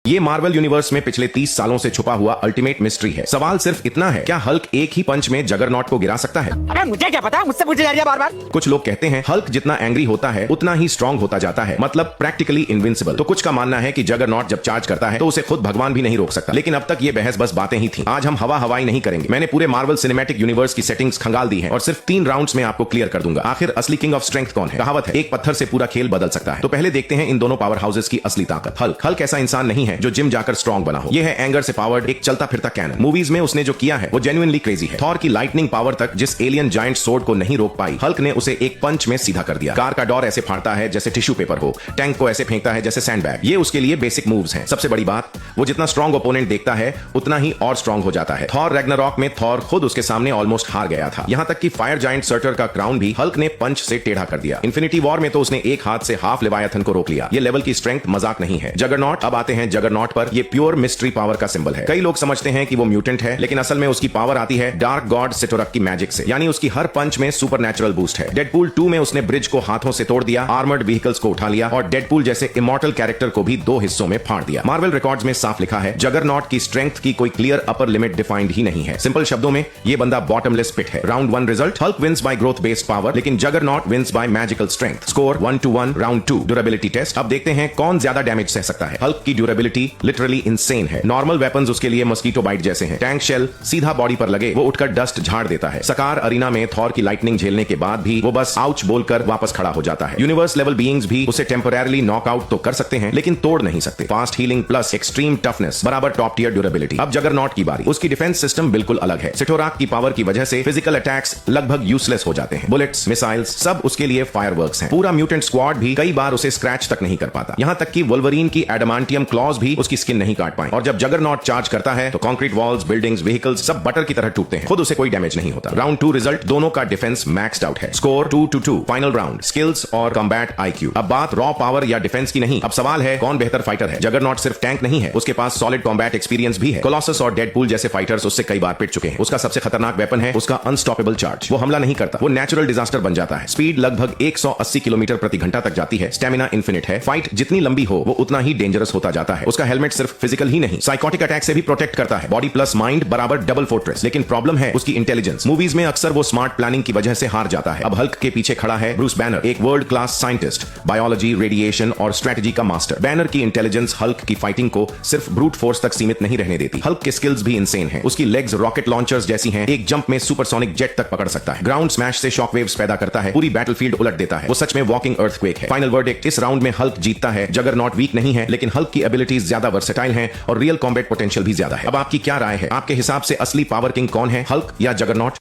ये Marvel universe में पिछले 30 सालों से छुपा हुआ अल्टीमेट मिस्ट्री है। सवाल सिर्फ इतना है, क्या हल्क एक ही पंच में जगरनॉट को गिरा सकता है? अबे मुझे क्या पता, मुझसे पूछे जा रही है बार बार। कुछ लोग कहते हैं हल्क जितना एंग्री होता है उतना ही स्ट्रांग होता जाता है, मतलब प्रैक्टिकली इनविंसिबल। तो कुछ का मानना है कि जगरनॉट जब चार्ज करता है तो उसे खुद भगवान भी नहीं रोक सकता। लेकिन अब तक ये बहस बस बातें ही थी। आज हम हवाई नहीं करेंगे। मैंने पूरे मार्वल सिनेमैटिक यूनिवर्स की सेटिंग्स खंगाल दी है और सिर्फ 3 राउंड्स में आपको क्लियर कर दूंगा। आखिर असली किंग ऑफ स्ट्रेंथ कौन है? कहावत है, एक पत्थर से पूरा खेल बदल सकता है। तो पहले देखते हैं इन दोनों पावर हाउसेस की असली ताकत। हल्क ऐसा इंसान नहीं है जो जिम जाकर स्ट्रांग बना हो। यह है एंगर से पावर्ड एक चलता फिरता कैनन। मूवीज में उसने जो किया है वो जेन्युइनली क्रेजी है। थॉर की लाइटनिंग पावर तक जिस एलियन जायंट सोर्ड को नहीं रोक पाई, हल्क ने उसे एक पंच में सीधा कर दिया। कार का डोर ऐसे फाड़ता है जैसे टिश्यू पेपर हो, टैंक को ऐसे फेंकता है जैसे सैंडबैग। ये उसके लिए बेसिक मूव्स हैं। सबसे बड़ी बात, वो जितना स्ट्रांग ओपोनेंट देखता है उतना ही और स्ट्रांग हो जाता है। थॉर रैग्नारॉक में थॉर खुद उसके सामने ऑलमोस्ट हार गया था। यहां तक कि फायर जायंट सर्टर का क्राउन भी हल्क ने पंच से टेढ़ा कर दिया। इन्फिनिटी वॉर में तो उसने एक हाथ से हाफ लेवायथन को रोक लिया। ये लेवल की स्ट्रेंथ मजाक नहीं है। जगरनॉट, अब आते हैं जगरनॉट पर। ये प्योर मिस्ट्री पावर का सिंबल है। कई लोग समझते हैं कि वो म्यूटेंट है, लेकिन असल में उसकी पावर आती है डार्क गॉड सिटोरक की मैजिक से। यानी उसकी हर पंच में सुपरनैचुरल बूस्ट है। डेडपूल 2 में उसने ब्रिज को हाथों से तोड़ दिया, आर्मर्ड व्हीकल्स को उठा लिया और डेडपूल जैसे इमॉर्टल कैरेक्टर को भी 2 हिस्सों में फाड़ दिया। मार्वल रिकॉर्ड्स में साफ लिखा है, जगरनॉट की स्ट्रेंथ की कोई क्लियर अपर लिमिट डिफाइंड ही नहीं है। सिंपल शब्दों में ये बंदा बॉटमलेस पिट है। Round 1 result, Hulk wins by growth based power, लेकिन Juggernaut wins by magical strength. Score 1-1। Round 2 durability test. अब देखते हैं कौन ज्यादा डैमेज सह सकता है। हल्क की ड्यूरेबिलिटी लिटरली इंसेन है। नॉर्मल वेपन्स उसके लिए मस्कीटो बाइट जैसे हैं। टैंक शेल सीधा बॉडी पर लगे वो उठकर डस्ट झाड़ देता है। सकार अरीना में थॉर की लाइटनिंग झेलने के बाद भी वो बस आउच बोलकर वापस खड़ा हो जाता है। यूनिवर्स लेवल बीइंग्स भी उसे टेम्पररीली नॉकआउट तो कर सकते हैं, लेकिन तोड़ नहीं सकते। Fast healing plus extreme toughness बराबर टॉप टियर ड्यूरेबिलिटी। अब जगरनॉट की बारी। उसकी डिफेंस सिस्टम बिल्कुल अलग है। सिटोराक की पावर की वजह से फिजिकल अटैक्स लगभग यूजलेस हो जाते हैं। बुलेट्स, मिसाइल्स सब उसके लिए फायरवर्क्स हैं। पूरा म्यूटेंट स्क्वाड भी कई बार उसे स्क्रैच तक नहीं कर पाता। यहां तक कि वोल्वरीन की एडामांटियम क्लॉज भी उसकी स्किन नहीं काट पाए। और जब जगरनॉट चार्ज करता है तो कंक्रीट वॉल्स, बिल्डिंग्स, व्हीकल्स सब बटर की तरह टूटते हैं। खुद उसे कोई डैमेज नहीं होता। राउंड 2 रिजल्ट, दोनों का डिफेंस मैक्स्ड आउट है। स्कोर 2-2। फाइनल राउंड, स्किल्स और कॉम्बैट आईक्यू। अब बात रॉ पावर या डिफेंस की नहीं, अब सवाल है कौन बेहतर फाइटर है। जगरनॉट सिर्फ टैंक नहीं है, उसके पास सॉलिड कॉम्बैट एक्सपीरियंस भी है। कोलोसस और डेडपूल जैसे फाइटर्स उससे कई बार पिट चुके हैं। उसका सबसे खतरनाक वेपन है उसका अनस्टॉपेबल चार्ज। वो हमला नहीं करता, वो नेचुरल डिजास्टर बन जाता है। स्पीड लगभग 180 किलोमीटर प्रति घंटा तक जाती है। स्टेमिना इन्फिनिट है। फाइट जितनी लंबी हो वो उतना ही डेंजरस होता जाता है। उसका हेलमेट सिर्फ फिजिकल ही नहीं, साइकोटिक अटैक से भी प्रोटेक्ट करता है। बॉडी प्लस माइंड बराबर डबल फोर्ट्रेस। लेकिन प्रॉब्लम है उसकी इंटेलिजेंस। मूवीज में अक्सर वो स्मार्ट प्लानिंग की वजह से हार जाता है। अब हल्क के पीछे खड़ा है ब्रूस बैनर, एक world class scientist, biology, radiation और स्ट्रेटजी का मास्टर। बैनर की इंटेलिजेंस हल्क की फाइटिंग को सिर्फ ब्रूट फोर्स तक सीमित नहीं रहने देती। हल्क के स्किल्स भी इंसेन हैं। उसकी लेग्स रॉकेट लॉन्चर्स जैसी हैं, एक जंप में सुपरसोनिक जेट तक पकड़ सकता है। ग्राउंड स्मैश से शॉकवेव्स पैदा करता है, पूरी बैटलफील्ड उलट देता है। वो सच में वॉकिंग अर्थक्वेक है। फाइनल वर्डिक्ट, इस राउंड में हल्क जीतता है। जगरनॉट वीक नहीं है, लेकिन हल्क की एबिलिटीज ज्यादा वर्सेटाइल हैं और रियल कॉम्बैट पोटेंशियल भी ज्यादा है। अब आपकी क्या राय है? आपके हिसाब से असली पावर किंग कौन है, हल्क या जगरनॉट?